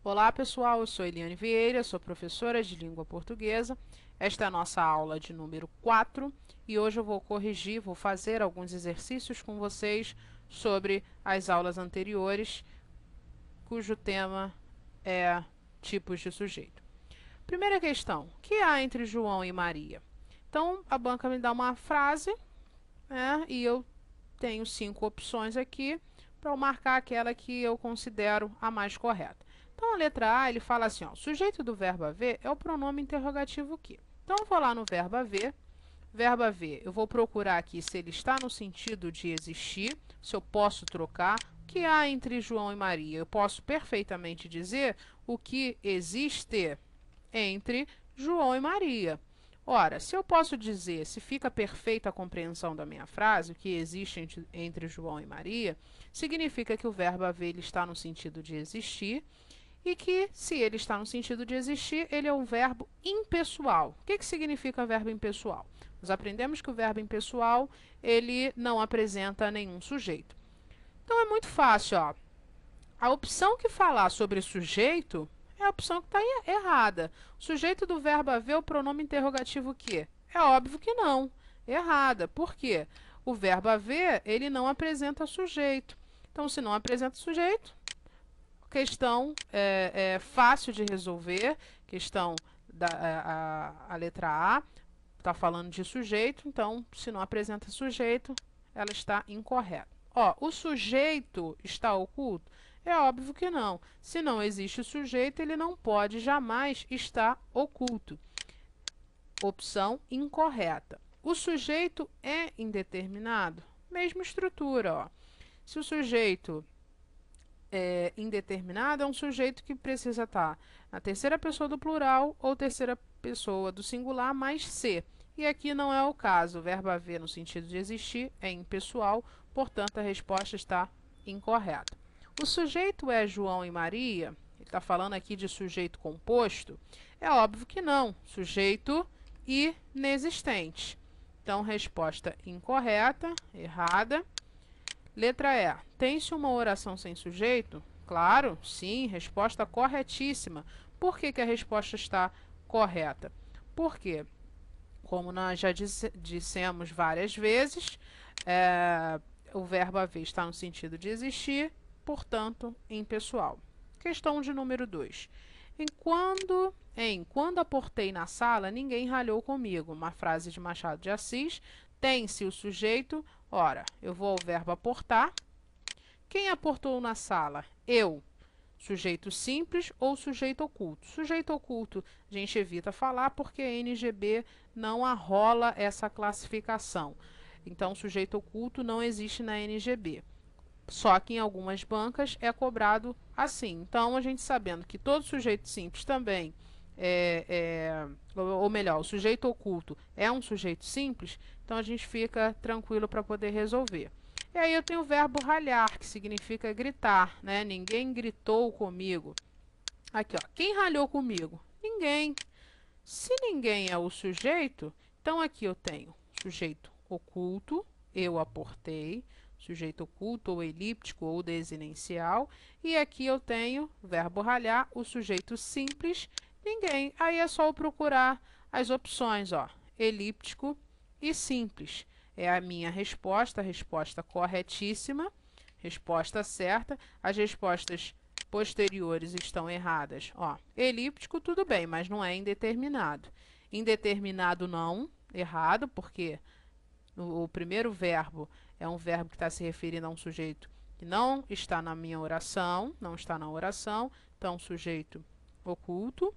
Olá pessoal, eu sou Eliane Vieira, sou professora de língua portuguesa. Esta é a nossa aula de número 4 e hoje eu vou fazer alguns exercícios com vocês sobre as aulas anteriores, cujo tema é tipos de sujeito. Primeira questão, o que há entre João e Maria? Então, a banca me dá uma frase, né, e eu tenho 5 opções aqui para eu marcar aquela que eu considero a mais correta. Então, a letra A, ele fala assim, ó, o sujeito do verbo haver é o pronome interrogativo que. Então, eu vou lá no verbo haver. Verbo haver, eu vou procurar aqui se ele está no sentido de existir, se eu posso trocar. O que há entre João e Maria? Eu posso perfeitamente dizer o que existe entre João e Maria. Ora, se eu posso dizer, se fica perfeita a compreensão da minha frase, o que existe entre João e Maria, significa que o verbo haver ele está no sentido de existir e que, se ele está no sentido de existir, ele é um verbo impessoal. O que significa verbo impessoal? Nós aprendemos que o verbo impessoal ele não apresenta nenhum sujeito. Então é muito fácil, ó. A opção que falar sobre sujeito é a opção que está errada. O sujeito do verbo haver é o pronome interrogativo que? É óbvio que não. Errada. Por quê? O verbo haver, ele não apresenta sujeito. Então, se não apresenta sujeito, questão é fácil de resolver. Questão a letra A está falando de sujeito, então, se não apresenta sujeito, ela está incorreta. Ó, o sujeito está oculto? É óbvio que não. Se não existe o sujeito, ele não pode jamais estar oculto. Opção incorreta. O sujeito é indeterminado? Mesma estrutura, ó. Se o sujeito é indeterminado, é um sujeito que precisa estar na terceira pessoa do plural ou terceira pessoa do singular mais ser. E aqui não é o caso. O verbo haver no sentido de existir é impessoal, portanto a resposta está incorreta. O sujeito é João e Maria? Ele está falando aqui de sujeito composto? É óbvio que não. Sujeito inexistente. Então, resposta incorreta, errada. Letra E. Tem-se uma oração sem sujeito? Claro, sim, resposta corretíssima. Por que a resposta está correta? Porque, como nós já dissemos várias vezes, o verbo haver está no sentido de existir, portanto, impessoal. Questão de número 2. Quando aportei na sala, ninguém ralhou comigo. Uma frase de Machado de Assis. Tem-se o sujeito. Ora, eu vou ao verbo aportar. Quem aportou na sala? Eu. Sujeito simples ou sujeito oculto? Sujeito oculto a gente evita falar porque a NGB não arrola essa classificação. Então, sujeito oculto não existe na NGB. Só que em algumas bancas é cobrado assim. Então, a gente sabendo que todo sujeito simples também ou melhor, o sujeito oculto é um sujeito simples, então a gente fica tranquilo para poder resolver. E aí eu tenho o verbo ralhar, que significa gritar, né? Ninguém gritou comigo. Aqui, ó. Quem ralhou comigo? Ninguém. Se ninguém é o sujeito, então aqui eu tenho sujeito oculto, eu aportei, sujeito oculto ou elíptico ou desinencial, e aqui eu tenho verbo ralhar, o sujeito simples, ninguém. Aí é só eu procurar as opções, ó, elíptico e simples. É a minha resposta, a resposta corretíssima, resposta certa. As respostas posteriores estão erradas. Ó, elíptico tudo bem, mas não é indeterminado. Indeterminado não, errado, porque o primeiro verbo é um verbo que está se referindo a um sujeito que não está na minha oração, não está na oração, então sujeito oculto.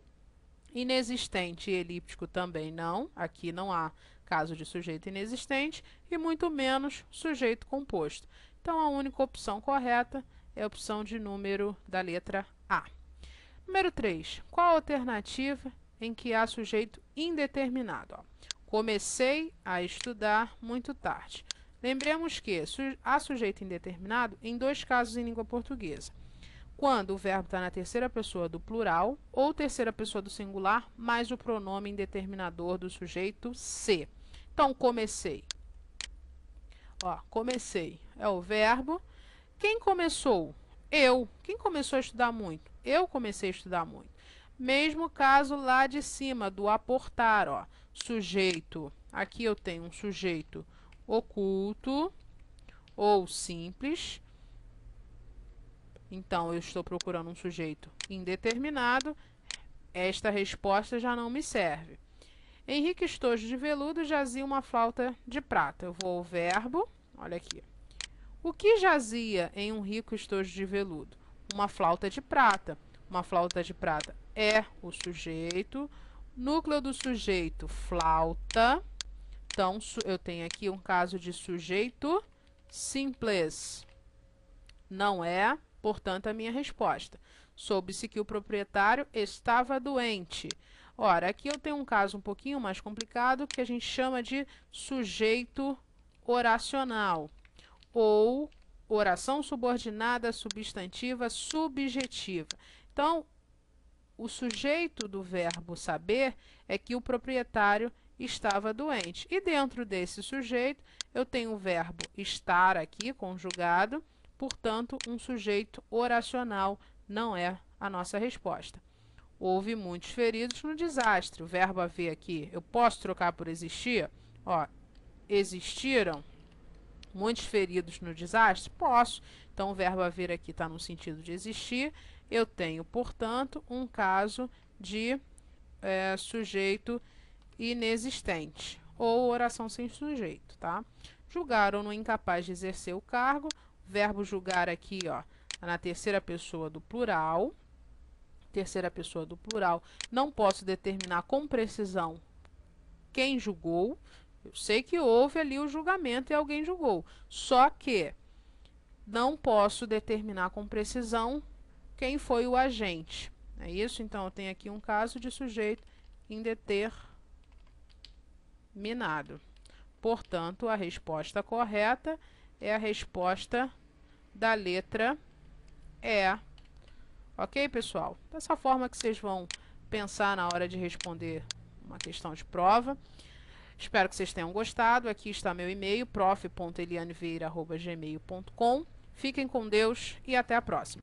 Inexistente e elíptico também não, aqui não há caso de sujeito inexistente e muito menos sujeito composto. Então a única opção correta é a opção de número da letra A. Número 3. Qual a alternativa em que há sujeito indeterminado? Ó, comecei a estudar muito tarde. Lembremos que há sujeito indeterminado em 2 casos em língua portuguesa. Quando o verbo está na terceira pessoa do plural ou terceira pessoa do singular, mais o pronome indeterminador do sujeito se. Então, comecei. Ó, comecei é o verbo. Quem começou? Eu. Quem começou a estudar muito? eu comecei a estudar muito. Mesmo caso lá de cima, do aportar, ó. Sujeito, aqui eu tenho um sujeito oculto ou simples. Então, eu estou procurando um sujeito indeterminado. Esta resposta já não me serve. Henrique Estojo de Veludo jazia uma flauta de prata. Eu vou ao verbo, olha aqui. O que jazia em um rico estojo de veludo? Uma flauta de prata. Uma flauta de prata é o sujeito. Núcleo do sujeito, flauta. Então, eu tenho aqui um caso de sujeito simples. Não é, portanto, a minha resposta. Soube-se que o proprietário estava doente. Ora, aqui eu tenho um caso um pouquinho mais complicado que a gente chama de sujeito oracional ou oração subordinada substantiva subjetiva. Então, o sujeito do verbo saber é que o proprietário estava doente. E dentro desse sujeito, eu tenho o verbo estar aqui, conjugado, portanto, um sujeito oracional não é a nossa resposta. Houve muitos feridos no desastre. O verbo haver aqui, eu posso trocar por existir? Ó, existiram muitos feridos no desastre? Posso. Então, o verbo haver aqui está no sentido de existir. Eu tenho, portanto, um caso de sujeito inexistente ou oração sem sujeito, tá? Julgaram-no incapaz de exercer o cargo. Verbo julgar aqui, ó, na terceira pessoa do plural. Terceira pessoa do plural. Não posso determinar com precisão quem julgou. Eu sei que houve ali o julgamento e alguém julgou. Só que não posso determinar com precisão quem foi o agente. É isso? Então, eu tenho aqui um caso de sujeito indeterminado. Portanto, a resposta correta é a resposta da letra E. Ok, pessoal? Dessa forma que vocês vão pensar na hora de responder uma questão de prova. Espero que vocês tenham gostado. Aqui está meu e-mail, prof.elianeveira@gmail.com. Fiquem com Deus e até a próxima.